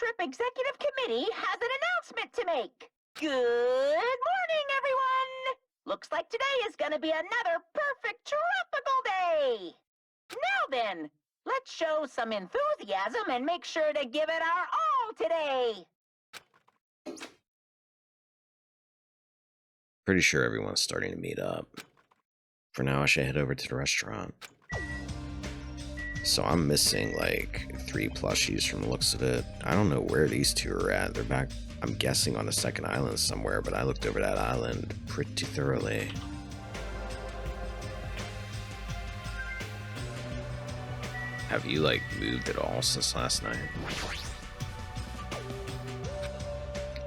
trip executive committee has an announcement to make. Good morning, everyone! Looks like today is gonna be another perfect tropical day. Now then, let's show some enthusiasm and make sure to give it our all today. Pretty sure everyone's starting to meet up. For now, I should head over to the restaurant. So I'm missing like 3 plushies from the looks of it. I don't know where these 2 are at. They're back, I'm guessing, on the second island somewhere, but I looked over that island pretty thoroughly. Have you like moved at all since last night?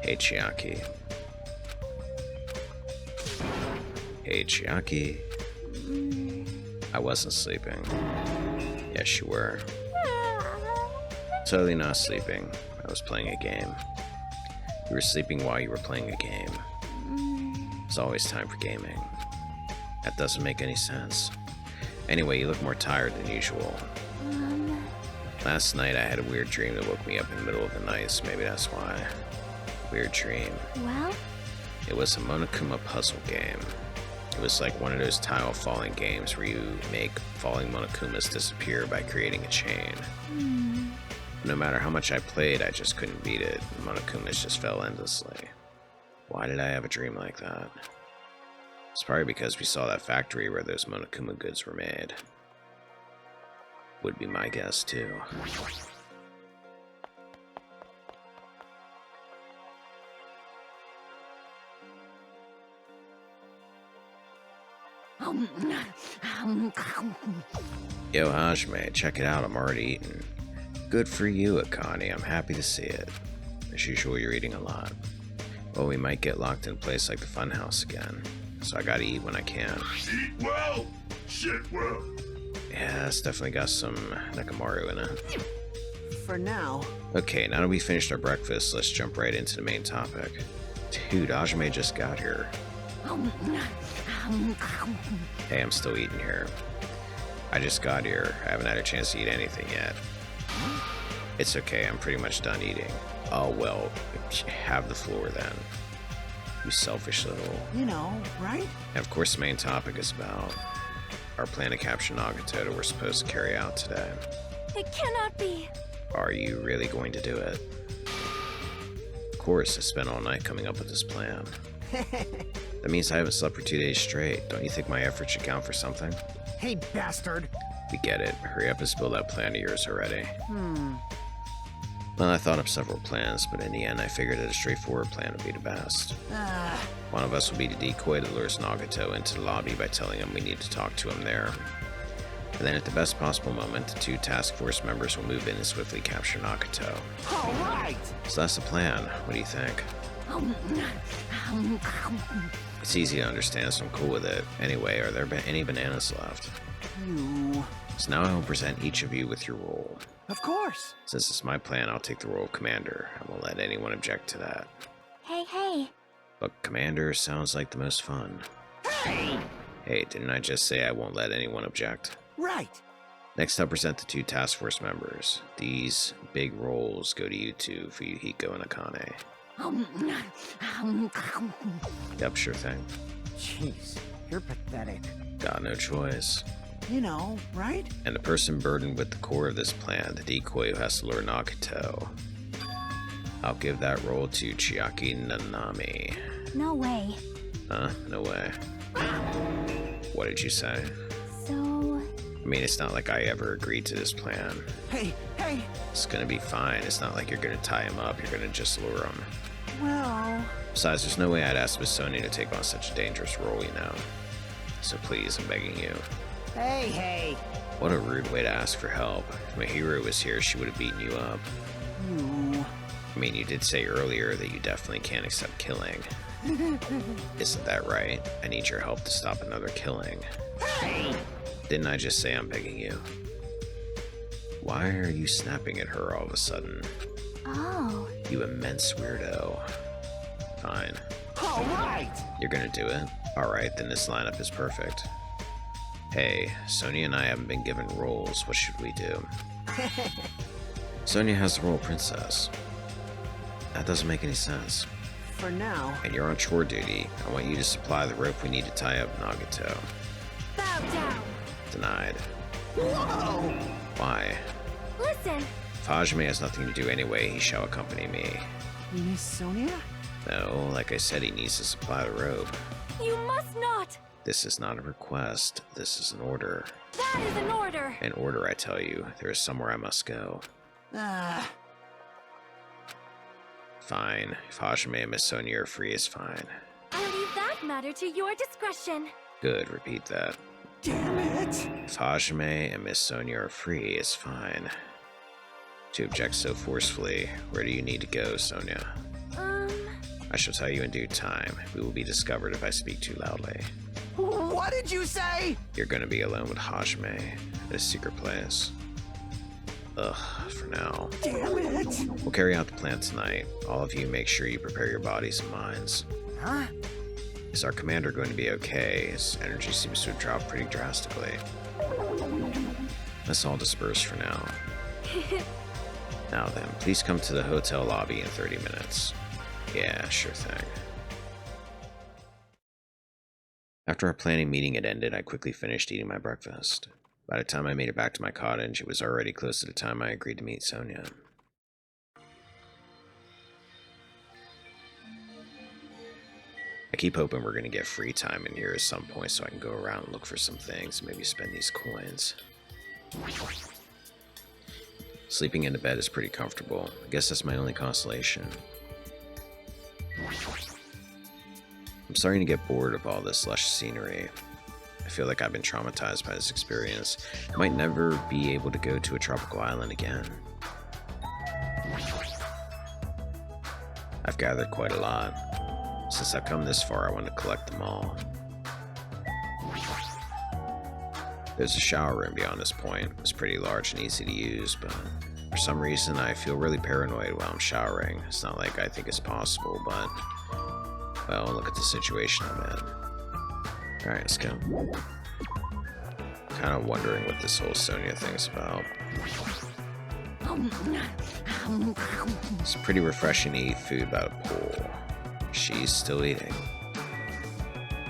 Hey Chiaki. Hey Chiaki. I wasn't sleeping. Yes, you were. Totally not sleeping. I was playing a game. You were sleeping while you were playing a game. It's always time for gaming. That doesn't make any sense. Anyway, you look more tired than usual. Last night I had a weird dream that woke me up in the middle of the night, so maybe that's why. Weird dream. Well? It was a Monokuma puzzle game. It was like one of those tile falling games where you make falling Monokumas disappear by creating a chain. No matter how much I played, I just couldn't beat it. Monokumas just fell endlessly. Why did I have a dream like that? It's probably because we saw that factory where those Monokuma goods were made. Would be my guess too. Yo, Hajime, check it out, I'm already eating. Good for you, Akane, I'm happy to see it. As usual, you're eating a lot. Well, we might get locked in a place like the funhouse again, so I gotta eat when I can. Eat well, shit well. Yeah, it's definitely got some Nekomaru in it. For now. Okay, now that we finished our breakfast, let's jump right into the main topic. Dude, Hajime just got here. Hey, I'm still eating here. I just got here. I haven't had a chance to eat anything yet. It's okay, I'm pretty much done eating. Oh, well, have the floor then. You selfish little... You know, right? And of course, the main topic is about our plan to capture Nagito that we're supposed to carry out today. It cannot be. Are you really going to do it? Of course, I spent all night coming up with this plan. That means I haven't slept for 2 days straight. Don't you think my effort should count for something? Hey, bastard. We get it. Hurry up and spill that plan of yours already. Well, I thought of several plans, but in the end I figured that a straightforward plan would be the best. One of us will be the decoy that lures Nagito into the lobby by telling him we need to talk to him there. And then at the best possible moment, the 2 task force members will move in and swiftly capture Nagito. All right. So that's the plan. What do you think? It's easy to understand, so I'm cool with it. Anyway, are there any bananas left? You. So now I will present each of you with your role. Of course. Since it's my plan, I'll take the role of commander. I won't let anyone object to that. Hey. But commander sounds like the most fun. Hey! Hey, didn't I just say I won't let anyone object? Right. Next, I'll present the 2 task force members. These big roles go to you 2, Fuyuhiko and Akane. Yep, sure thing. Jeez, you're pathetic. Got no choice. You know, right? And the person burdened with the core of this plan, the decoy who has to lure Nagito. I'll give that role to Chiaki Nanami. No way. Huh? No way. What did you say? So... I mean, it's not like I ever agreed to this plan. Hey! It's gonna be fine. It's not like you're gonna tie him up. You're gonna just lure him. Well... Besides, there's no way I'd ask Miss Sonia to take on such a dangerous role, you know. So please, I'm begging you. Hey! What a rude way to ask for help. If my hero was here, she would have beaten you up. You... I mean, you did say earlier that you definitely can't accept killing. Isn't that right? I need your help to stop another killing. Hey! Didn't I just say I'm begging you? Why are you snapping at her all of a sudden? Oh. You immense weirdo. Fine. All right! You're gonna do it? Alright, then this lineup is perfect. Hey, Sonia and I haven't been given roles. What should we do? Sonia has the role of princess. That doesn't make any sense. For now. And you're on chore duty. I want you to supply the rope we need to tie up Nagito. Bow down. Denied. Whoa! Why? Listen. If Hajime has nothing to do anyway, he shall accompany me. Miss Sonia? No, like I said, he needs to supply the rope. You must not. This is not a request. This is an order. That is an order. An order, I tell you. There is somewhere I must go. Fine. If Hajime and Miss Sonia are free, it's fine. I'll leave that matter to your discretion. Good, repeat that. Damn it! If Hajime and Miss Sonia are free, it's fine. To object so forcefully, where do you need to go, Sonia? I shall tell you in due time. We will be discovered if I speak too loudly. What did you say? You're gonna be alone with Hajime at a secret place. Ugh, for now. Damn it! We'll carry out the plan tonight. All of you make sure you prepare your bodies and minds. Huh? Is our commander going to be okay? His energy seems to have dropped pretty drastically. Let's all disperse for now. Now then, please come to the hotel lobby in 30 minutes. Yeah, sure thing. After our planning meeting had ended, I quickly finished eating my breakfast. By the time I made it back to my cottage, it was already close to the time I agreed to meet Sonia. I keep hoping we're going to get free time in here at some point so I can go around and look for some things, maybe spend these coins. Sleeping in the bed is pretty comfortable. I guess that's my only consolation. I'm starting to get bored of all this lush scenery. I feel like I've been traumatized by this experience. I might never be able to go to a tropical island again. I've gathered quite a lot. Since I've come this far, I want to collect them all. There's a shower room beyond this point. It's pretty large and easy to use, but for some reason I feel really paranoid while I'm showering. It's not like I think it's possible, but well, look at the situation I'm in. Alright, let's go. Kind of wondering what this whole Sonia thing's about. It's pretty refreshing to eat food by a pool. She's still eating.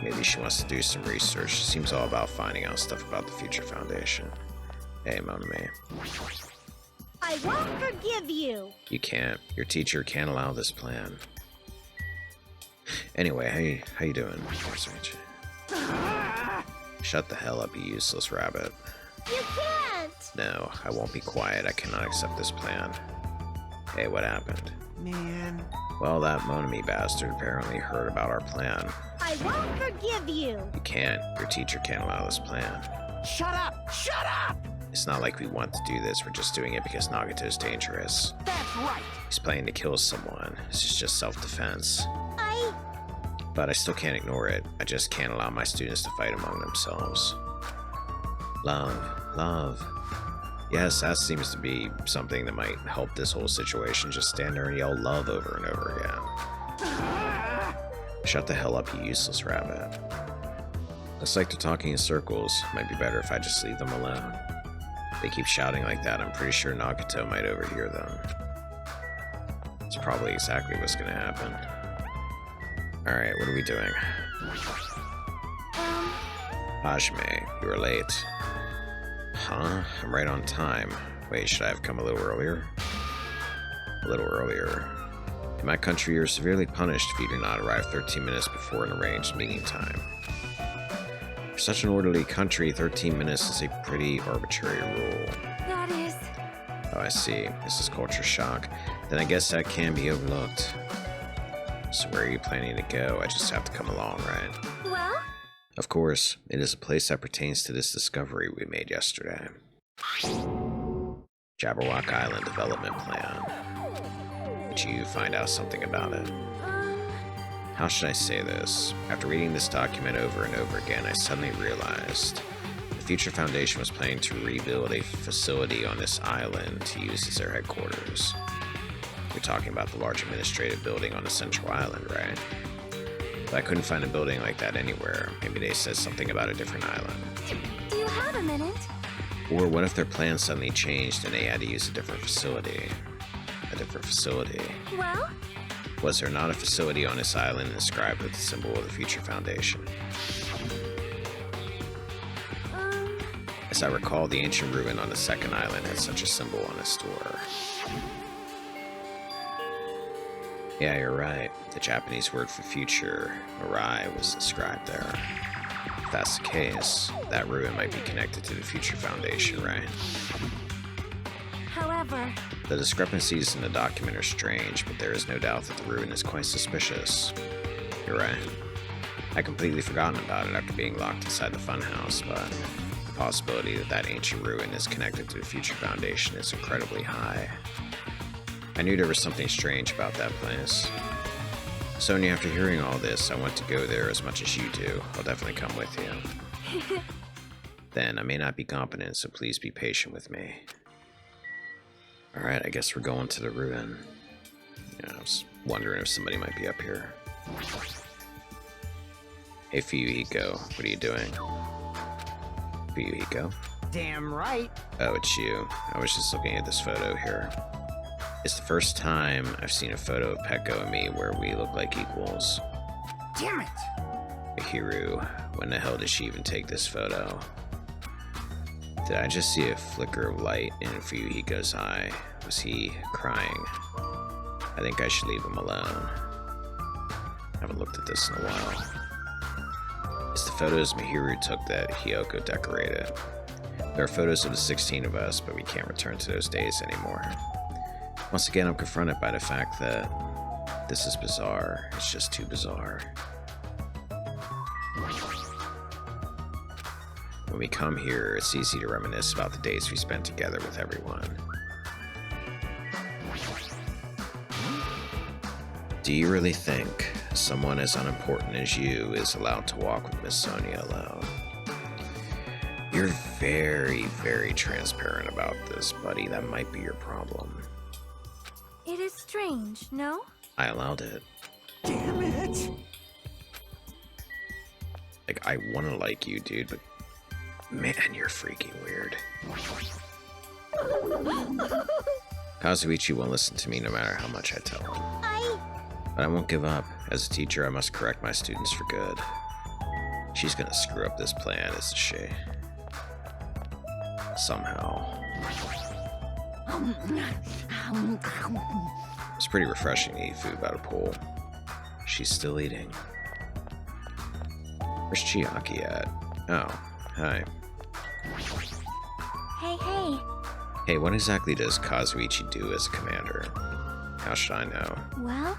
Maybe she wants to do some research. She seems all about finding out stuff about the Future Foundation. Hey, Monokuma. I won't forgive you. You can't. Your teacher can't allow this plan. Anyway, how you doing? Kazuichi? Shut the hell up, you useless rabbit. You can't. No, I won't be quiet. I cannot accept this plan. Hey, what happened? Man. Well, that Monokuma bastard apparently heard about our plan. I won't forgive you. You can't. Your teacher can't allow this plan. Shut up! Shut up! It's not like we want to do this. We're just doing it because Nagito's dangerous. That's right. He's planning to kill someone. This is just self-defense. But I still can't ignore it. I just can't allow my students to fight among themselves. Love. Yes, that seems to be something that might help this whole situation. Just stand there and yell love over and over again. Shut the hell up, you useless rabbit. Looks like they're talking in circles. Might be better if I just leave them alone. If they keep shouting like that, I'm pretty sure Nagito might overhear them. It's probably exactly what's gonna happen. Alright, what are we doing? Hajime, you were late. Huh? I'm right on time. Wait, should I have come a little earlier? A little earlier. In my country, you're severely punished if you do not arrive 13 minutes before an arranged meeting time. For such an orderly country, 13 minutes is a pretty arbitrary rule. That is. Oh, I see. This is culture shock. Then I guess that can be overlooked. So where are you planning to go? I just have to come along, right? Well? Of course, it is a place that pertains to this discovery we made yesterday. Jabberwock Island Development Plan. Did you find out something about it? How should I say this? After reading this document over and over again, I suddenly realized the Future Foundation was planning to rebuild a facility on this island to use as their headquarters. We're talking about the large administrative building on the central island, right? But I couldn't find a building like that anywhere. Maybe they said something about a different island. Do you have a minute? Or what if their plans suddenly changed and they had to use a different facility? A different facility. Well? Was there not a facility on this island inscribed with the symbol of the Future Foundation? As I recall, the ancient ruin on the second island had such a symbol on its door. Yeah, you're right. The Japanese word for future, mirai, was inscribed there. If that's the case, that ruin might be connected to the Future Foundation, right? However, The discrepancies in the document are strange, but there is no doubt that the ruin is quite suspicious. You're right. I'd completely forgotten about it after being locked inside the funhouse, but the possibility that that ancient ruin is connected to the Future Foundation is incredibly high. I knew there was something strange about that place. Sonia, after hearing all this, I want to go there as much as you do. I'll definitely come with you. Then, I may not be competent, so please be patient with me. Alright, I guess we're going to the ruin. Yeah, I was wondering if somebody might be up here. Hey, Fuyuhiko, what are you doing? Fuyuhiko? Damn right. Oh, it's you. I was just looking at this photo here. It's the first time I've seen a photo of Peko and me where we look like equals. Damn it. Mihiru, when the hell did she even take this photo? Did I just see a flicker of light in Fuyuhiko's eye? Was he crying? I think I should leave him alone. I haven't looked at this in a while. It's the photos Mihiru took that Hiyoko decorated. There are photos of the 16 of us, but we can't return to those days anymore. Once again, I'm confronted by the fact that this is bizarre. It's just too bizarre. When we come here, it's easy to reminisce about the days we spent together with everyone. Do you really think someone as unimportant as you is allowed to walk with Miss Sonia alone? You're very, very transparent about this, buddy. That might be your problem. it is strange, no? I allowed it. Damn it. Like, I want to like you, dude, but man, you're freaking weird. Kazuichi won't listen to me no matter how much I tell him. But I won't give up. As a teacher, I must correct my students for good. She's gonna screw up this plan, isn't she? Somehow. It's pretty refreshing to eat food by the pool. She's still eating. Where's Chiaki at? Oh, hi. Hey. Hey, what exactly does Kazuichi do as a commander? How should I know? Well,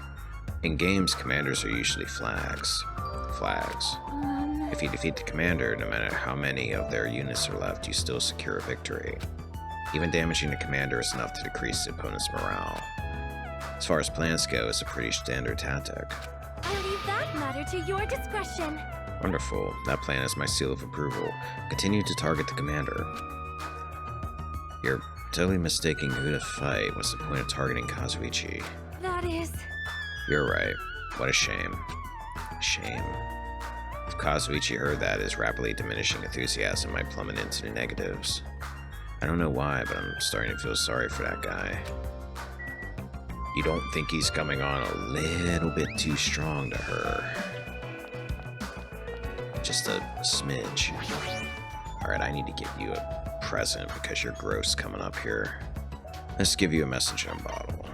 In games, commanders are usually flags. If you defeat the commander, no matter how many of their units are left, you still secure a victory. Even damaging the commander is enough to decrease the opponent's morale. As far as plans go, it's a pretty standard tactic. I leave that matter to your discretion. Wonderful. That plan is my seal of approval. Continue to target the commander. You're totally mistaking who to fight. What's the point of targeting Kazuichi? That is... You're right. What a shame. Shame. If Kazuichi heard that, his rapidly diminishing enthusiasm might plummet into the negatives. I don't know why, but I'm starting to feel sorry for that guy. You don't think he's coming on a little bit too strong to her? Just a smidge. Alright, I need to give you a present because you're gross coming up here. Let's give you a message in a bottle.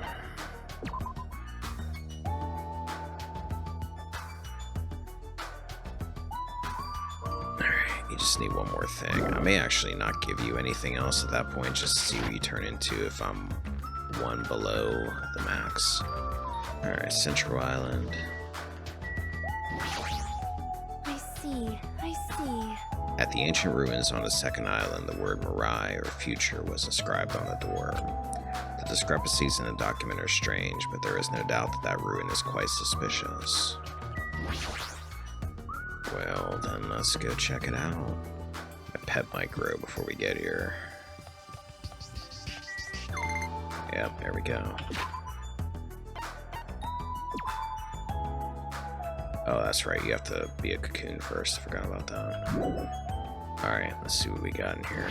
You just need one more thing. I may actually not give you anything else at that point, just to see what you turn into if I'm one below the max. Alright, Central Island. I see. At the ancient ruins on the second island, the word mirai, or future, was inscribed on the door. The discrepancies in the document are strange, but there is no doubt that that ruin is quite suspicious. Well, then let's go check it out. My pet might grow before we get here. Yep, there we go. Oh, that's right, you have to be a cocoon first. I forgot about that. Alright, let's see what we got in here.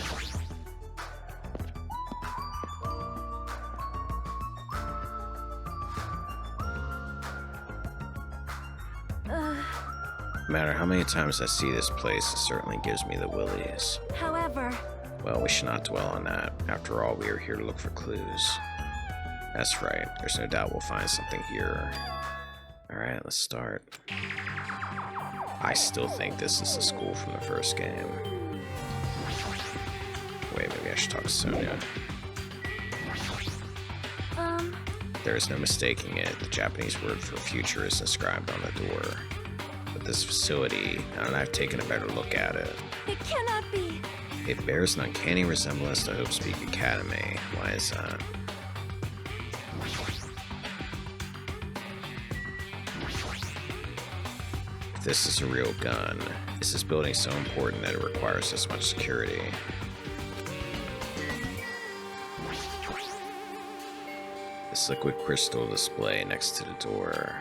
No matter how many times I see this place, it certainly gives me the willies. However, Well, we should not dwell on that. After all, we are here to look for clues. That's right. There's no doubt we'll find something here. Alright, let's start. I still think this is the school from the first game. Wait, maybe I should talk to Sonia. There is no mistaking it. The Japanese word for future is inscribed on the door. But this facility, now that I've taken a better look at it, it cannot be. it bears an uncanny resemblance to Hope Speak Academy. Why is that? If this is a real gun, is this building so important that it requires this much security? This liquid crystal display next to the door.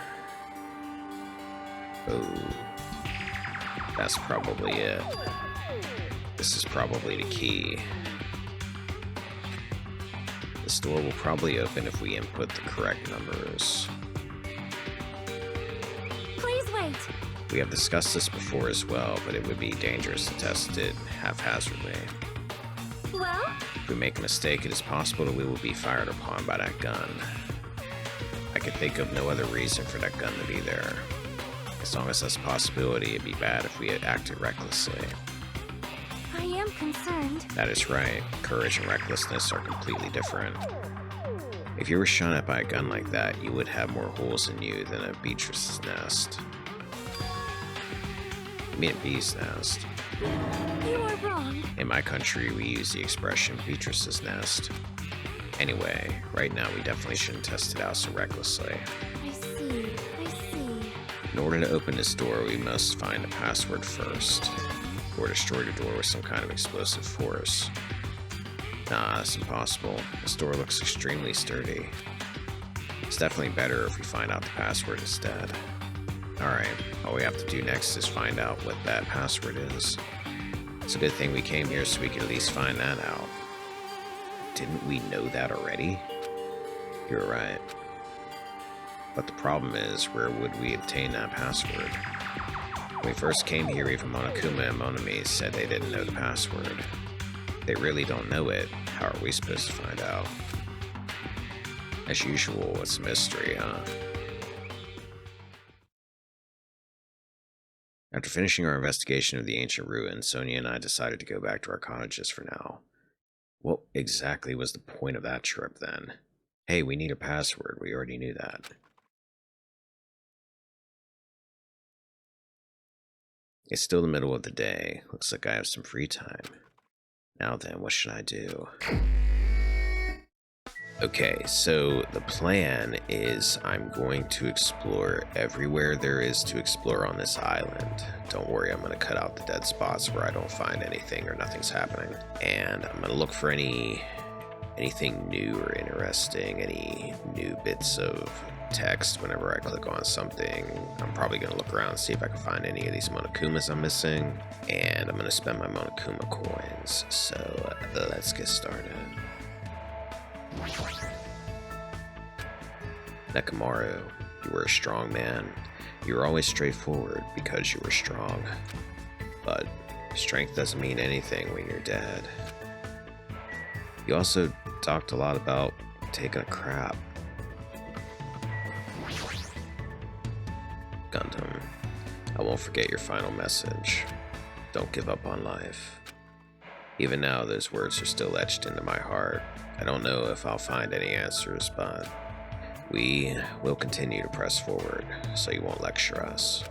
Oh, that's probably it. This is probably the key. This door will probably open if we input the correct numbers. Please wait. We have discussed this before as well, but it would be dangerous to test it haphazardly. Well, If we make a mistake, it is possible that we will be fired upon by that gun. I could think of no other reason for that gun to be there. As long as that's a possibility, it'd be bad if we had acted recklessly. I am concerned. That is right. Courage and recklessness are completely different. If you were shot at by a gun like that, you would have more holes in you than a beatrice's nest. I mean a bee's nest. You are wrong. In my country, we use the expression Beatrice's nest. Anyway, right now we definitely shouldn't test it out so recklessly. I see. In order to open this door, we must find the password first, or destroy the door with some kind of explosive force. Nah, that's impossible. This door looks extremely sturdy. It's definitely better if we find out the password instead. Alright, all we have to do next is find out what that password is. It's a good thing we came here so we could at least find that out. Didn't we know that already? You're right. But the problem is, where would we obtain that password? When we first came here, even Monokuma and Monami said they didn't know the password. They really don't know it. How are we supposed to find out? As usual, it's a mystery, huh? After finishing our investigation of the ancient ruins, Sonia and I decided to go back to our cottages for now. What exactly was the point of that trip then? Hey, we need a password. We already knew that. It's still the middle of the day. Looks like I have some free time. Now then, what should I do? Okay, so the plan is I'm going to explore everywhere there is to explore on this island. Don't worry, I'm going to cut out the dead spots where I don't find anything or nothing's happening. And I'm going to look for anything new or interesting, any new bits of text whenever I click on something. I'm probably going to look around and see if I can find any of these Monokumas I'm missing. And I'm going to spend my Monokuma Coins. So let's get started. Nekomaru, you were a strong man. You were always straightforward because you were strong. But strength doesn't mean anything when you're dead. You also talked a lot about taking a crap. Gundam, I won't forget your final message. Don't give up on life. Even now, those words are still etched into my heart. I don't know if I'll find any answers, but we will continue to press forward, so you won't lecture us.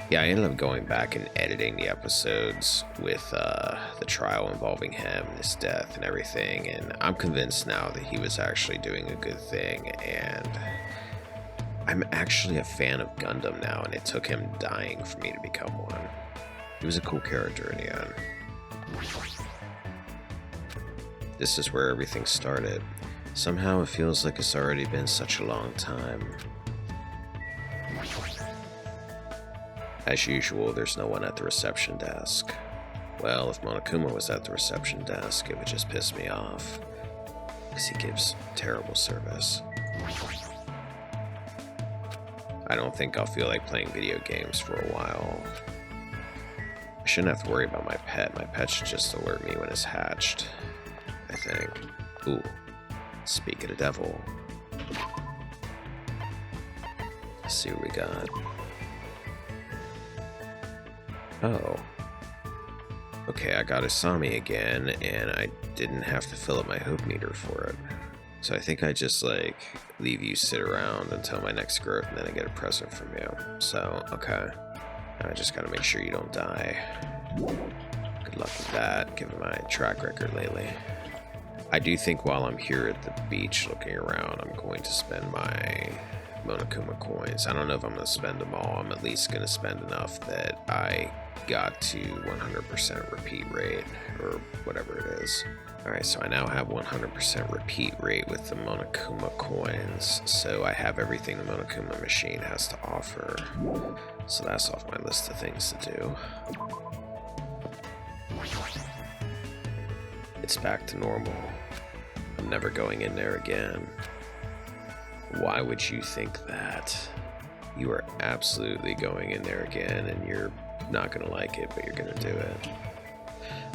Yeah, I ended up going back and editing the episodes with the trial involving him, his death, and everything, and I'm convinced now that he was actually doing a good thing, and I'm actually a fan of Gundam now, and it took him dying for me to become one. He was a cool character in the end. This is where everything started. Somehow it feels like it's already been such a long time. As usual, there's no one at the reception desk. Well, if Monokuma was at the reception desk, it would just piss me off, because he gives terrible service. I don't think I'll feel like playing video games for a while. I shouldn't have to worry about my pet. My pet should just alert me when it's hatched, I think. Ooh, speak of the devil. Let's see what we got. Oh. Okay, I got Asami again, and I didn't have to fill up my hope meter for it. So I think I just, like, leave you sit around until my next growth, and then I get a present from you. So, okay. I just gotta make sure you don't die. Good luck with that, given my track record lately. I do think while I'm here at the beach looking around, I'm going to spend my Monokuma Coins. I don't know if I'm going to spend them all. I'm at least going to spend enough that I got to 100% repeat rate, or whatever it is. Alright, so I now have 100% repeat rate with the Monokuma Coins, so I have everything the Monokuma machine has to offer. So that's off my list of things to do. It's back to normal. I'm never going in there again. Why would you think that? You are absolutely going in there again, and you're not going to like it, but you're going to do it.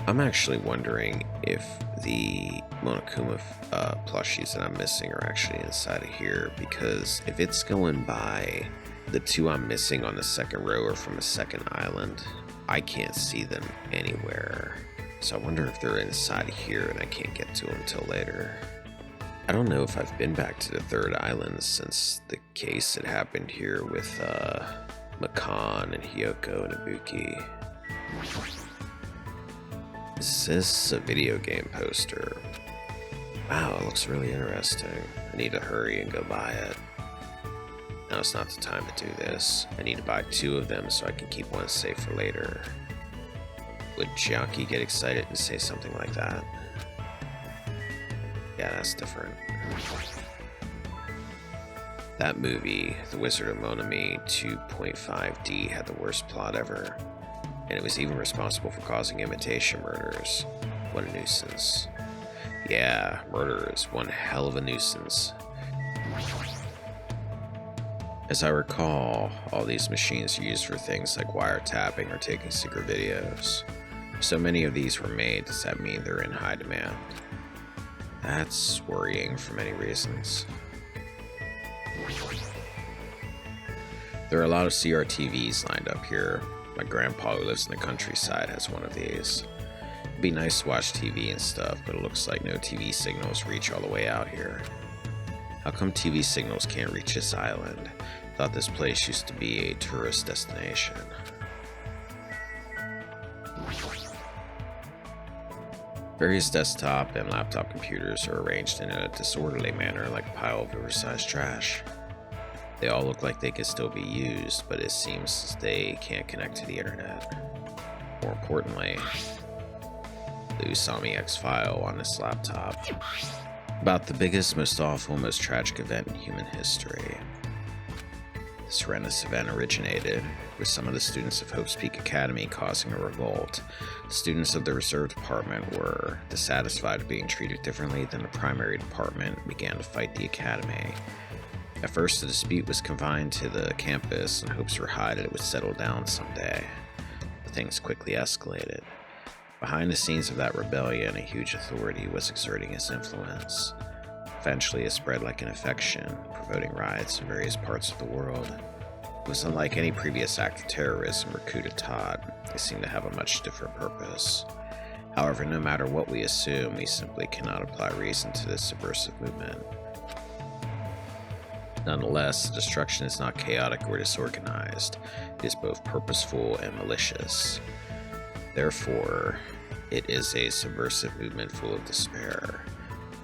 I'm actually wondering if the Monokuma plushies that I'm missing are actually inside of here, because if it's going by the two I'm missing on the second row are from a second island, I can't see them anywhere. So I wonder if they're inside of here and I can't get to them until later. I don't know if I've been back to the third island since the case that happened here with Makan and Hiyoko and Ibuki. Is this a video game poster? Wow, it looks really interesting. I need to hurry and go buy it. Now's not the time to do this. I need to buy 2 of them so I can keep one safe for later. Would Chiaki get excited and say something like that? Yeah, that's different. That movie, The Wizard of Monami 2.5D, had the worst plot ever. And it was even responsible for causing imitation murders. What a nuisance. Yeah, murder is one hell of a nuisance. As I recall, all these machines are used for things like wiretapping or taking secret videos. So many of these were made, does that mean they're in high demand? That's worrying for many reasons. There are a lot of CRTVs lined up here. My grandpa who lives in the countryside has one of these. It'd be nice to watch TV and stuff, but it looks like no TV signals reach all the way out here. How come TV signals can't reach this island? Thought this place used to be a tourist destination. Various desktop and laptop computers are arranged in a disorderly manner like a pile of oversized trash. They all look like they could still be used, but it seems they can't connect to the internet. More importantly, the Usami X file on this laptop. About the biggest, most awful, most tragic event in human history. This horrendous event originated with some of the students of Hope's Peak Academy causing a revolt. The students of the Reserve Department were dissatisfied with being treated differently than the primary department and began to fight the Academy. At first, the dispute was confined to the campus, and hopes were high that it would settle down someday. But things quickly escalated. Behind the scenes of that rebellion, a huge authority was exerting its influence. Eventually, it spread like an infection, promoting riots in various parts of the world. It was unlike any previous act of terrorism or coup d'etat. They seemed to have a much different purpose. However, no matter what we assume, we simply cannot apply reason to this subversive movement. Nonetheless, the destruction is not chaotic or disorganized. It is both purposeful and malicious. Therefore, it is a subversive movement full of despair.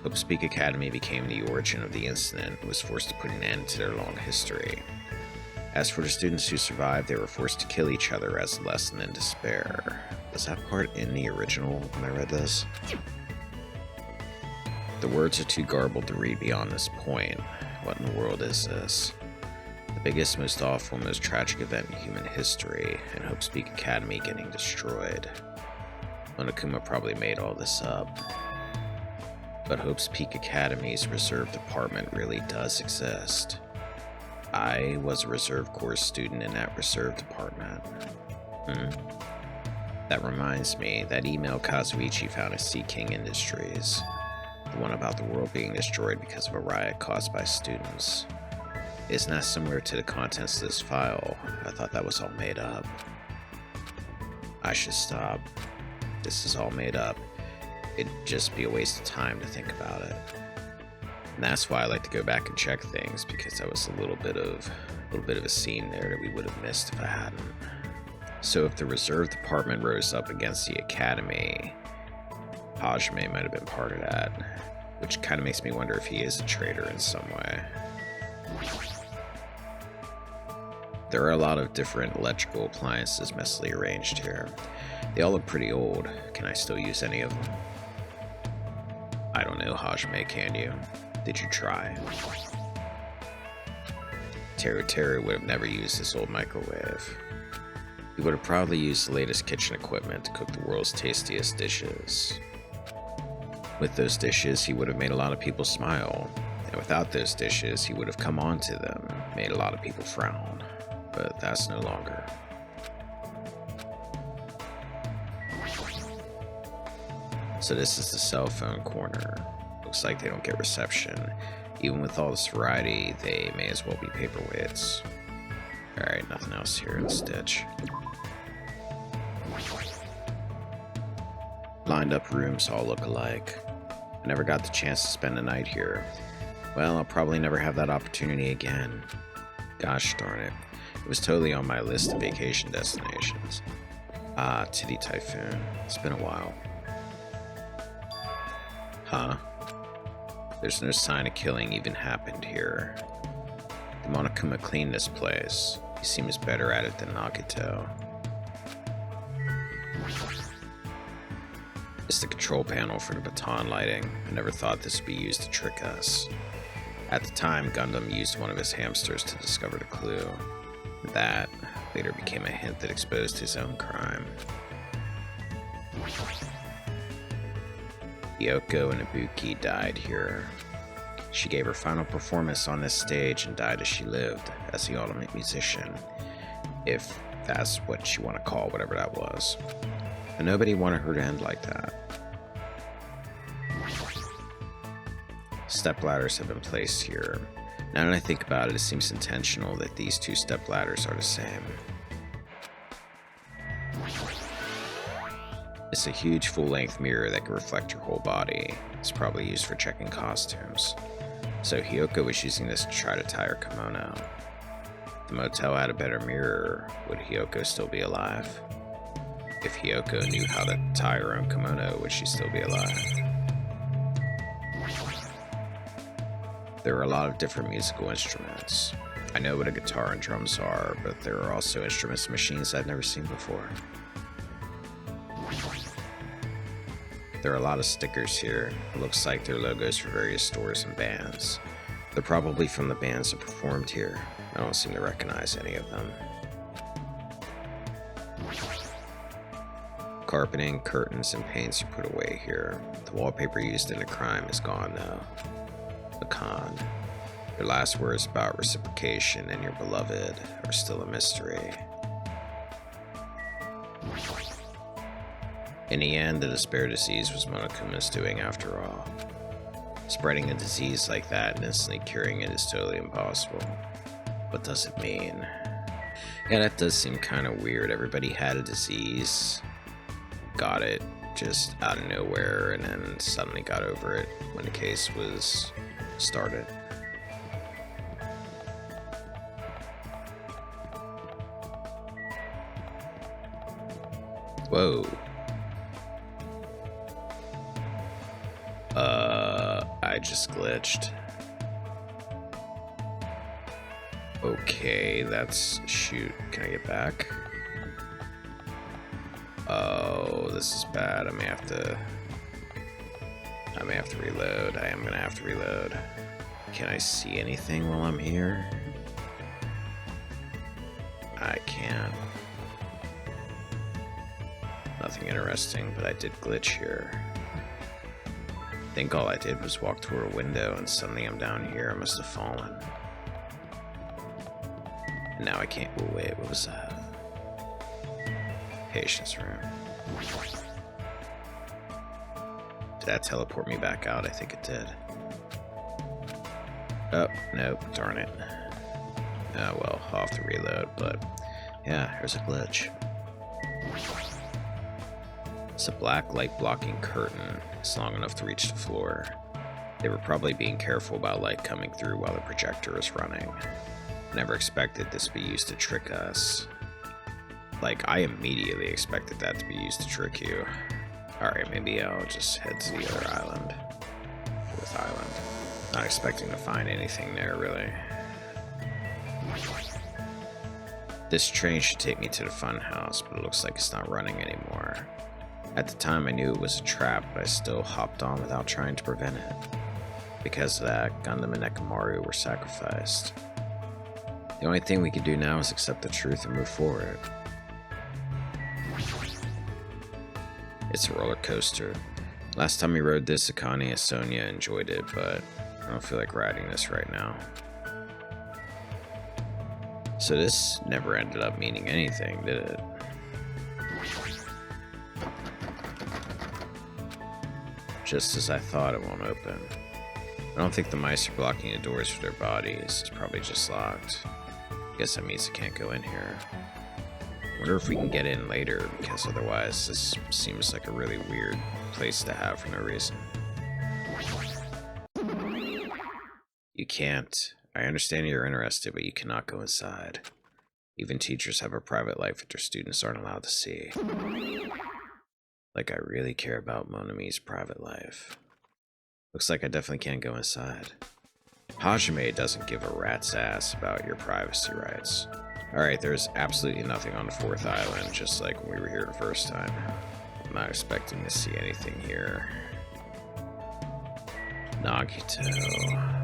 Hope's Peak Academy became the origin of the incident and was forced to put an end to their long history. As for the students who survived, they were forced to kill each other as a lesson in despair. Was that part in the original when I read this? The words are too garbled to read beyond this point. What in the world is this? The biggest, most awful, most tragic event in human history, and Hope's Peak Academy getting destroyed. Monokuma probably made all this up. But Hope's Peak Academy's reserve department really does exist. I was a reserve corps student in that reserve department. That reminds me, that email Kazuichi found at Sea King Industries. The one about the world being destroyed because of a riot caused by students. Isn't that similar to the contents of this file? I thought that was all made up. I should stop. This is all made up. It'd just be a waste of time to think about it. And that's why I like to go back and check things, because that was a little bit of a scene there that we would have missed if I hadn't. So if the reserve department rose up against the academy, Hajime might have been part of that, which kind of makes me wonder if he is a traitor in some way. There are a lot of different electrical appliances messily arranged here. They all look pretty old. Can I still use any of them? I don't know, Hajime, can you? Did you try? Teru would have never used this old microwave. He would have probably used the latest kitchen equipment to cook the world's tastiest dishes. With those dishes, he would have made a lot of people smile. And without those dishes, he would have come on to them, made a lot of people frown. But that's no longer. So this is the cell phone corner. Looks like they don't get reception. Even with all this variety, they may as well be paperweights. Alright, nothing else here in this ditch. Lined up rooms all look alike. I never got the chance to spend a night here. Well, I'll probably never have that opportunity again. Gosh darn it. It was totally on my list of vacation destinations. Ah, Titty Typhoon. It's been a while. Huh? There's no sign of killing even happened here. The Monokuma cleaned this place. He seems better at it than Nagito. It's the control panel for the baton lighting. I never thought this would be used to trick us. At the time, Gundam used one of his hamsters to discover the clue. That later became a hint that exposed his own crime. Yoko and Ibuki died here. She gave her final performance on this stage and died as she lived, as the ultimate musician, if that's what you want to call whatever that was. And nobody wanted her to end like that. Stepladders have been placed here. Now that I think about it, it seems intentional that these two stepladders are the same. It's a huge full-length mirror that can reflect your whole body. It's probably used for checking costumes. So Hiyoko was using this to try to tie her kimono. If the motel had a better mirror, would Hiyoko still be alive? If Hiyoko knew how to tie her own kimono, would she still be alive? There are a lot of different musical instruments. I know what a guitar and drums are, but there are also instruments and machines I've never seen before. There are a lot of stickers here. It looks like they're logos for various stores and bands. They're probably from the bands that performed here. I don't seem to recognize any of them. Carpeting, curtains, and paints are put away here. The wallpaper used in the crime is gone though. Lacan. Your last words about reciprocation and your beloved are still a mystery. In the end, the despair disease was Monokuma's doing after all. Spreading a disease like that and instantly curing it is totally impossible. What does it mean? Yeah, that does seem kind of weird. Everybody had a disease, got it just out of nowhere, and then suddenly got over it when the case was started. Whoa. I just glitched. Okay, that's... shoot, can I get back? Oh, this is bad. I may have to reload. I am gonna have to reload. Can I see anything while I'm here? I can't. Nothing interesting, but I did glitch here. I think all I did was walk toward a window and suddenly I'm down here. I must have fallen. And now I can't. Oh, wait, what was that? Patience room. Did that teleport me back out? I think it did. Oh, nope, darn it. Oh, well, I'll have to reload, but yeah, here's a glitch. It's a black light blocking curtain. It's long enough to reach the floor. They were probably being careful about light coming through while the projector is running. I never expected this to be used to trick us. Like, I immediately expected that to be used to trick you. Alright, maybe I'll just head to the other island. Fourth island. Not expecting to find anything there, really. This train should take me to the fun house, but it looks like it's not running anymore. At the time I knew it was a trap, but I still hopped on without trying to prevent it. Because of that, Gundam and Nekomaru were sacrificed. The only thing we can do now is accept the truth and move forward. It's a roller coaster. Last time we rode this, Akane and Sonia enjoyed it, but I don't feel like riding this right now. So this never ended up meaning anything, did it? Just as I thought, it won't open. I don't think the mice are blocking the doors for their bodies. It's probably just locked. Guess that means I can't go in here. Wonder if we can get in later, because otherwise this seems like a really weird place to have for no reason. You can't. I understand you're interested, but you cannot go inside. Even teachers have a private life that their students aren't allowed to see. Like I really care about Monami's private life. Looks like I definitely can't go inside. Hajime doesn't give a rat's ass about your privacy rights. Alright, there's absolutely nothing on the fourth island, just like when we were here the first time. I'm not expecting to see anything here. Nagito.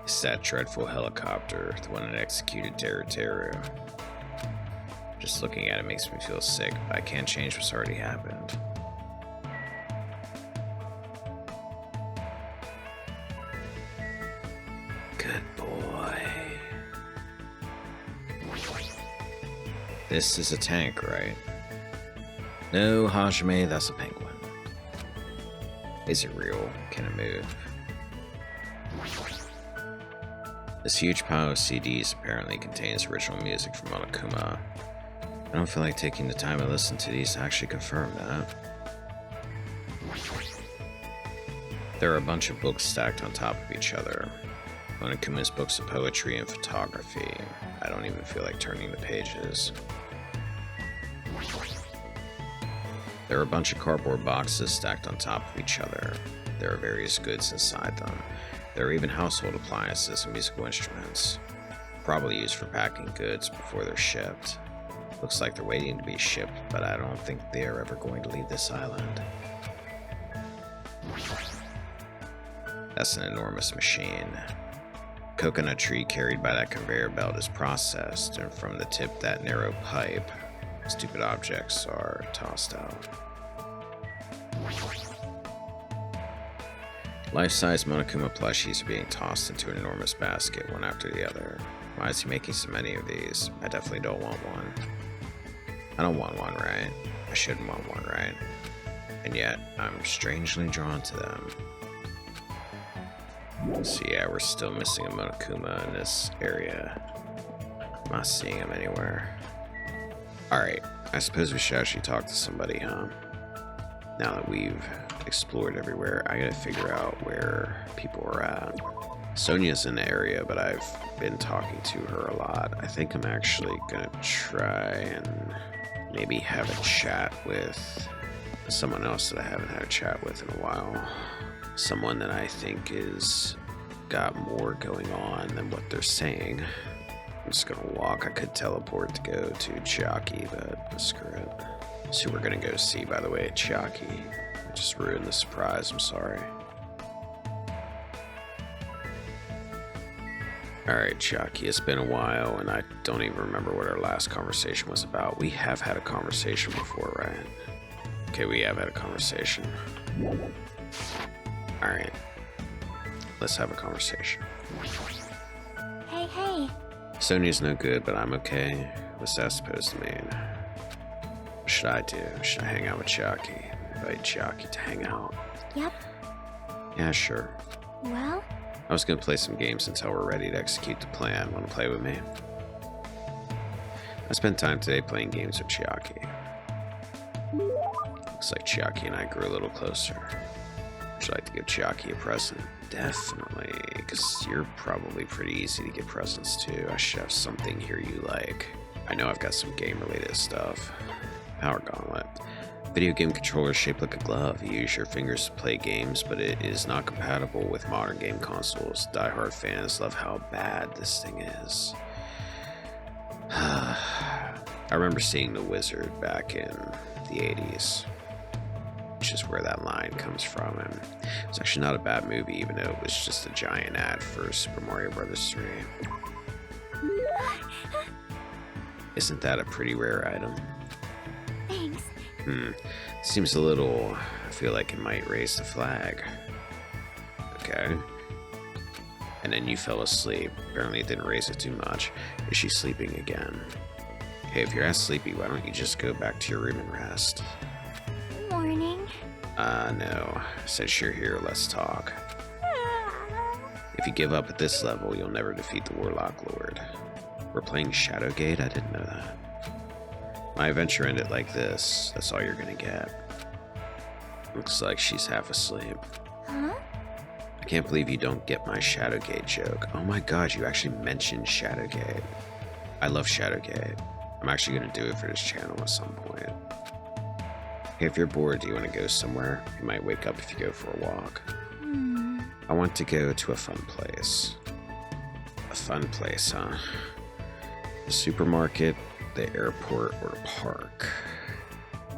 It's that dreadful helicopter, the one that executed Teru. Just looking at it makes me feel sick, but I can't change what's already happened. Good boy. This is a tank, right? No, Hajime, that's a penguin. Is it real? Can it move? This huge pile of CDs apparently contains original music from Monokuma. I don't feel like taking the time to listen to these to actually confirm that. There are a bunch of books stacked on top of each other. Monokuma's books of poetry and photography. I don't even feel like turning the pages. There are a bunch of cardboard boxes stacked on top of each other. There are various goods inside them. There are even household appliances and musical instruments, probably used for packing goods before they're shipped. Looks like they're waiting to be shipped, but I don't think they are ever going to leave this island. That's an enormous machine. Coconut tree carried by that conveyor belt is processed, and from the tip that narrow pipe, stupid objects are tossed out. Life-size Monokuma plushies are being tossed into an enormous basket, one after the other. Why is he making so many of these? I definitely don't want one. I don't want one, right? I shouldn't want one, right? And yet, I'm strangely drawn to them. So yeah, we're still missing a Monokuma in this area. I'm not seeing him anywhere. Alright, I suppose we should actually talk to somebody, huh? Now that we've explored everywhere, I gotta figure out where people are at. Sonia's in the area, but I've been talking to her a lot. I think I'm actually gonna try and maybe have a chat with someone else that I haven't had a chat with in a while. Someone that I think is got more going on than what they're saying. I'm just gonna walk. I could teleport to go to Chiaki, but screw it. That's who we're gonna go see, by the way, Chiaki. I just ruined the surprise, I'm sorry. Alright, Chiaki, it's been a while, and I don't even remember what our last conversation was about. We have had a conversation before, right? Okay, we have had a conversation. Alright. Let's have a conversation. Hey, hey. Sonia's no good, but I'm okay. What's that supposed to mean? What should I do? Should I hang out with Chiaki? Invite Chiaki to hang out? Yep. Yeah, sure. Well, I was gonna play some games until we're ready to execute the plan. Wanna play with me? I spent time today playing games with Chiaki. Looks like Chiaki and I grew a little closer. Would you like to give Chiaki a present? Definitely, because you're probably pretty easy to get presents to. I should have something here you like. I know I've got some game-related stuff. Power Gauntlet. Video game controller shaped like a glove. You use your fingers to play games, but it is not compatible with modern game consoles. Die-hard fans love how bad this thing is. I remember seeing The Wizard back in the 80s. Which is where that line comes from, and it's actually not a bad movie, even though it was just a giant ad for Super Mario Bros. 3. Isn't that a pretty rare item? thanks. Seems a little... I feel like it might raise the flag. Okay. And then you fell asleep. Apparently it didn't raise it too much. Is she sleeping again? Hey, if you're as sleepy, why don't you just go back to your room and rest? Morning. No. Since you're here, let's talk. If you give up at this level, you'll never defeat the Warlock Lord. We're playing Shadowgate? I didn't know that. My adventure ended like this. That's all you're gonna get. Looks like she's half asleep. Huh? I can't believe you don't get my Shadowgate joke. Oh my god, you actually mentioned Shadowgate. I love Shadowgate. I'm actually gonna do it for this channel at some point. Hey, if you're bored, do you want to go somewhere? You might wake up if you go for a walk. I want to go to a fun place. A fun place, huh? The supermarket, the airport, or a park.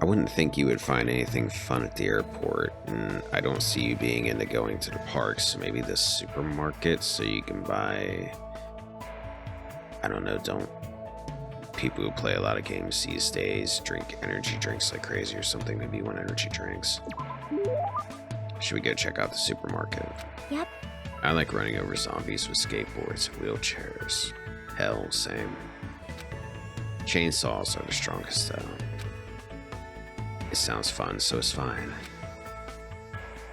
I wouldn't think you would find anything fun at the airport, and I don't see you being into going to the park, so maybe the supermarket so you can buy... I don't know, don't... People who play a lot of games these days drink energy drinks like crazy or something. Maybe you want energy drinks. Should we go check out the supermarket? Yep. I like running over zombies with skateboards and wheelchairs. Hell, same. Chainsaws are the strongest though. It sounds fun, so it's fine.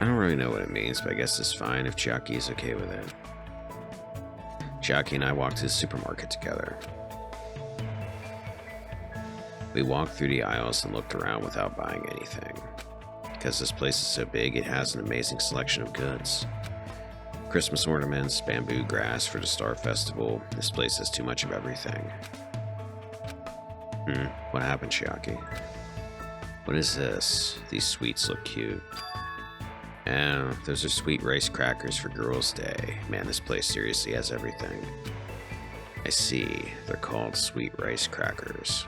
I don't really know what it means, but I guess it's fine if Chiaki is okay with it. Chiaki and I walked to the supermarket together. We walked through the aisles and looked around without buying anything. Because this place is so big, it has an amazing selection of goods. Christmas ornaments, bamboo grass for the Star Festival. This place has too much of everything. What happened, Chiaki? What is this? These sweets look cute. Oh, those are sweet rice crackers for Girls' Day. Man, this place seriously has everything. I see. They're called sweet rice crackers.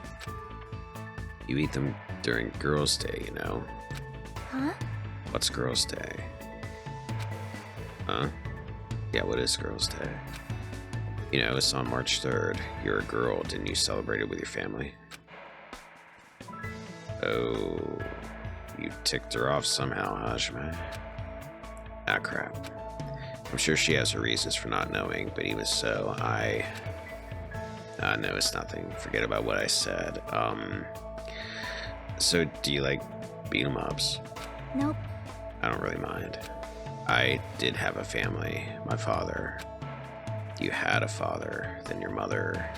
You eat them during Girls' Day, you know? Huh? What's Girls' Day? Huh? Yeah, what is Girls' Day? You know, it's on March 3rd. You're a girl. Didn't you celebrate it with your family? Oh, you ticked her off somehow, Hajime. Ah, crap. I'm sure she has her reasons for not knowing, but even so, no, it's nothing. Forget about what I said. So do you like beat 'em ups? Nope. I don't really mind. I did have a family. My father. You had a father, then your mother.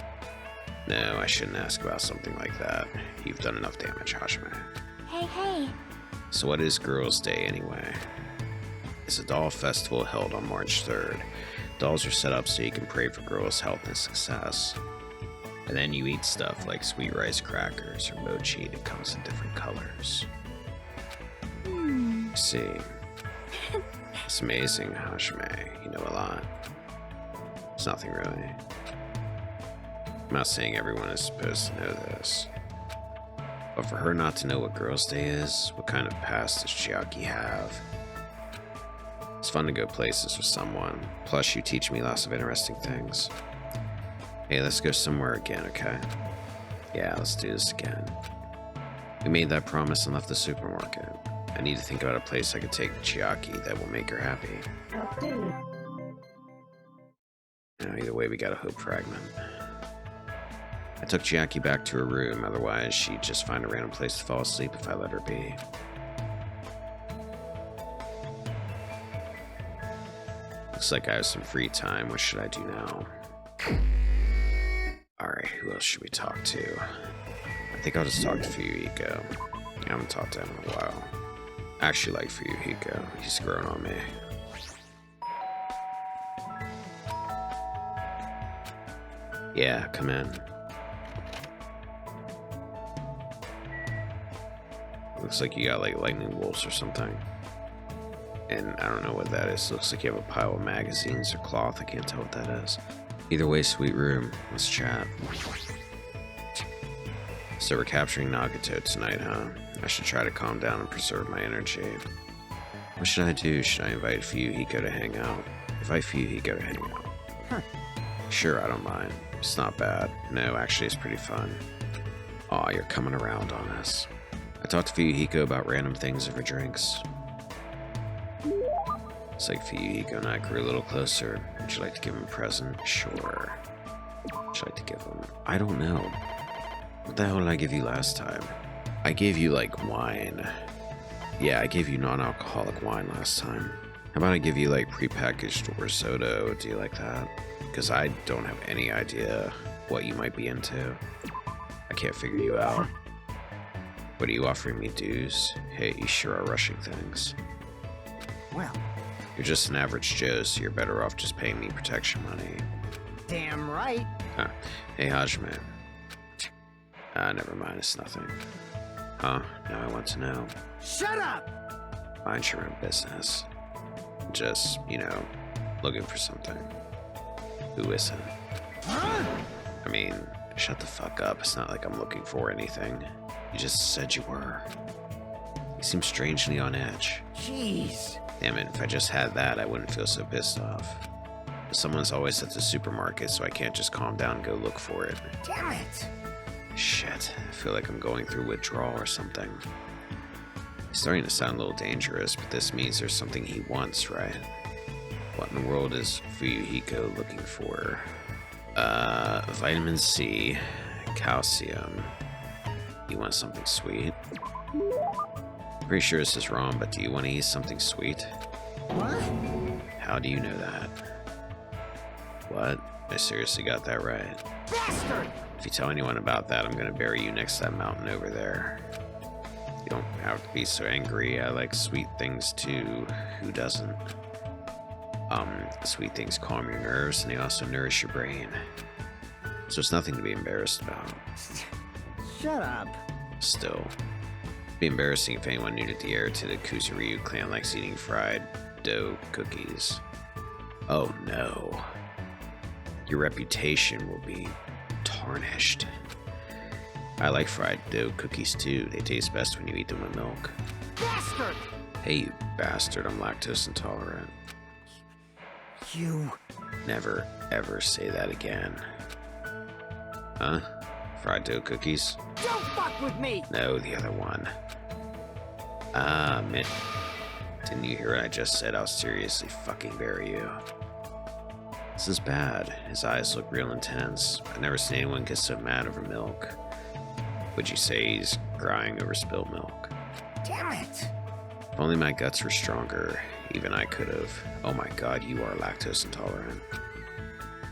No, I shouldn't ask about something like that. You've done enough damage, Hajime. Hey, hey. So what is Girls' Day anyway? It's a doll festival held on March 3rd. Dolls are set up so you can pray for girls' health and success. And then you eat stuff like sweet rice crackers or mochi that comes in different colors. See. It's amazing, Hajime. You know a lot. It's nothing really. I'm not saying everyone is supposed to know this. But for her not to know what Girls' Day is, what kind of past does Chiaki have? It's fun to go places with someone. Plus, you teach me lots of interesting things. Hey, let's go somewhere again, okay? Yeah, let's do this again. We made that promise and left the supermarket. I need to think about a place I could take Chiaki that will make her happy. Either way, we got a hope fragment. I took Chiaki back to her room, otherwise she'd just find a random place to fall asleep if I let her be. Looks like I have some free time. What should I do now? Alright, who else should we talk to? I think I'll just talk to Fuyuhiko. I haven't talked to him in a while. I actually like Fuyuhiko. He's grown on me. Yeah, come in. Looks like you got like lightning bolts or something. And I don't know what that is. Looks like you have a pile of magazines or cloth. I can't tell what that is. Either way, sweet room. Let's chat. So we're capturing Nagito tonight, huh? I should try to calm down and preserve my energy. What should I do? Should I invite Fuyuhiko to hang out? Invite Fuyuhiko to hang out. Huh. Sure, I don't mind. It's not bad. No, actually, it's pretty fun. Aw, you're coming around on us. I talked to Fuyuhiko about random things over drinks. It's like Fuyuhiko and I grew a little closer. Would you like to give him a present? Sure. Would you like to give him? I don't know. What the hell did I give you last time? I gave you, like, wine. Yeah, I gave you non-alcoholic wine last time. How about I give you, like, prepackaged risotto? Do you like that? Because I don't have any idea what you might be into. I can't figure you out. What are you offering me, dues? Hey, you sure are rushing things. Well, You're just an average Joe, so you're better off just paying me protection money. damn right. Huh. Hey, Hajime. Never mind, it's nothing. Huh? Now I want to know. Shut up! Mind your own business. Just, you know, looking for something. Who isn't? Huh? I mean, shut the fuck up. It's not like I'm looking for anything. You just said you were. You seem strangely on edge. Jeez. Damn it, if I just had that, I wouldn't feel so pissed off. But someone's always at the supermarket, so I can't just calm down and go look for it. Damn it. Shit, I feel like I'm going through withdrawal or something. He's starting to sound a little dangerous, but this means there's something he wants, right? What in the world is Fuyuhiko looking for? Vitamin C, calcium. You want something sweet? Pretty sure this is wrong, but do you want to eat something sweet? What? How do you know that? What? I seriously got that right. Bastard! If you tell anyone about that, I'm gonna bury you next to that mountain over there. You don't have to be so angry. I like sweet things too. Who doesn't? Sweet things calm your nerves and they also nourish your brain. So it's nothing to be embarrassed about. Shut up. Still, it'd be embarrassing if anyone new to the heir to the Kuzuryu clan likes eating fried dough cookies. Oh no. Your reputation will be tarnished. I like fried dough cookies too. They taste best when you eat them with milk. Bastard! Hey, you bastard, I'm lactose intolerant. You... Never, ever say that again. Huh? Fried dough cookies? Don't fuck with me! No, the other one. Man. Didn't you hear what I just said? I'll seriously fucking bury you. This is bad. His eyes look real intense. I've never seen anyone get so mad over milk. Would you say he's crying over spilled milk? Damn it! If only my guts were stronger, even I could have. Oh my god, you are lactose intolerant.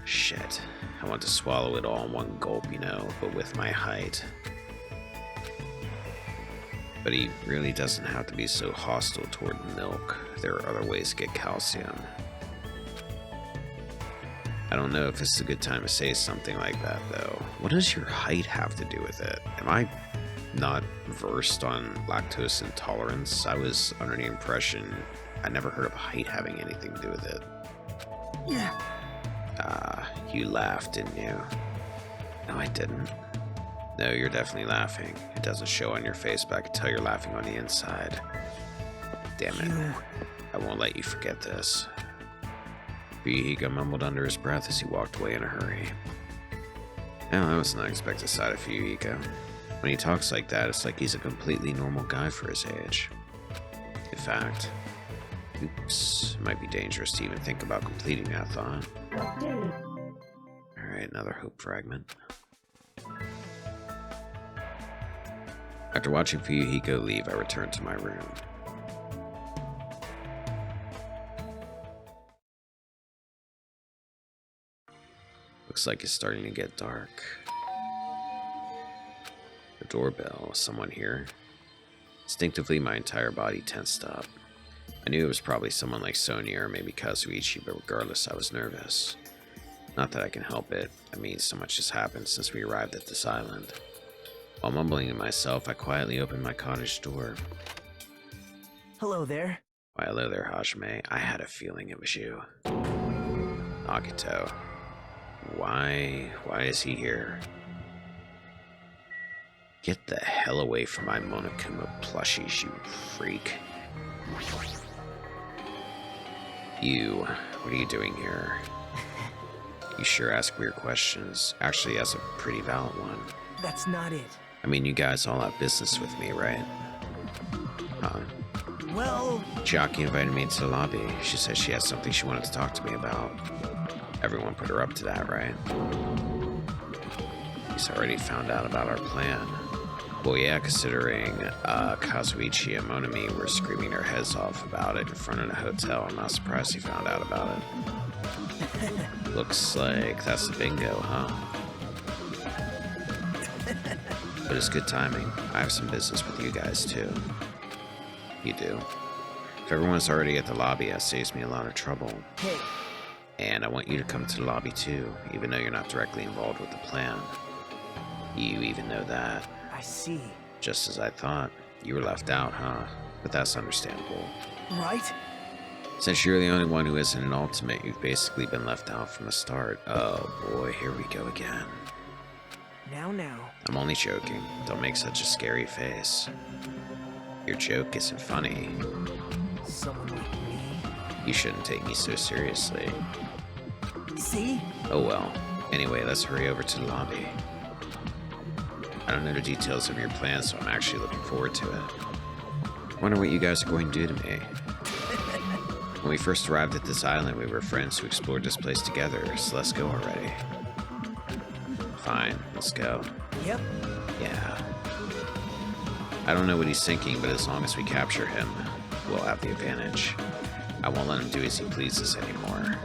Shit. I want to swallow it all in one gulp, you know, but with my height. But he really doesn't have to be so hostile toward milk. There are other ways to get calcium. I don't know if it's a good time to say something like that, though. What does your height have to do with it? Am I not versed on lactose intolerance? I was under the impression I never heard of height having anything to do with it. Yeah. You laughed, didn't you? No, I didn't. No, you're definitely laughing. It doesn't show on your face, but I can tell you're laughing on the inside. Damn it. I won't let you forget this. Fuyuhiko mumbled under his breath as he walked away in a hurry. Oh, that was an unexpected side of Fuyuhiko. When he talks like that, it's like he's a completely normal guy for his age. In fact, oops, it might be dangerous to even think about completing that thought. another hope fragment. After watching Fuyuhiko leave, I returned to my room. Looks like it's starting to get dark. The doorbell. Someone here? Instinctively, my entire body tensed up. I knew it was probably someone like Sonia or maybe Kazuichi, but regardless, I was nervous. Not that I can help it. I mean, so much has happened since we arrived at this island. While mumbling to myself, I quietly opened my cottage door. Hello there. Why, hello there, Hajime. I had a feeling it was you. Nagito. Why is he here? Get the hell away from my Monokuma plushies, you freak. You, what are you doing here? You sure ask weird questions. Actually, that's a pretty valid one. That's not it. I mean, you guys all have business with me, right? Huh? Well... Chiaki invited me into the lobby. She said she had something she wanted to talk to me about. Everyone put her up to that, right? He's already found out about our plan. Well, yeah, considering Kazuichi and Monami were screaming their heads off about it in front of the hotel, I'm not surprised he found out about it. Looks like that's the bingo, huh? But it's good timing. I have some business with you guys, too. You do? If everyone's already at the lobby, that saves me a lot of trouble. Hey. And I want you to come to the lobby, too, even though you're not directly involved with the plan. You even know that. I see. Just as I thought. You were left out, huh? But that's understandable. Right? Since you're the only one who isn't an ultimate, you've basically been left out from the start. Oh boy, here we go again. Now. I'm only joking. Don't make such a scary face. Your joke isn't funny. Someone like me. You shouldn't take me so seriously. See? Oh well. Anyway, let's hurry over to the lobby. I don't know the details of your plan, so I'm actually looking forward to it. Wonder what you guys are going to do to me. When we first arrived at this island, we were friends who explored this place together, so let's go already. Fine, let's go. Yep. Yeah. I don't know what he's thinking, but as long as we capture him, we'll have the advantage. I won't let him do as he pleases anymore.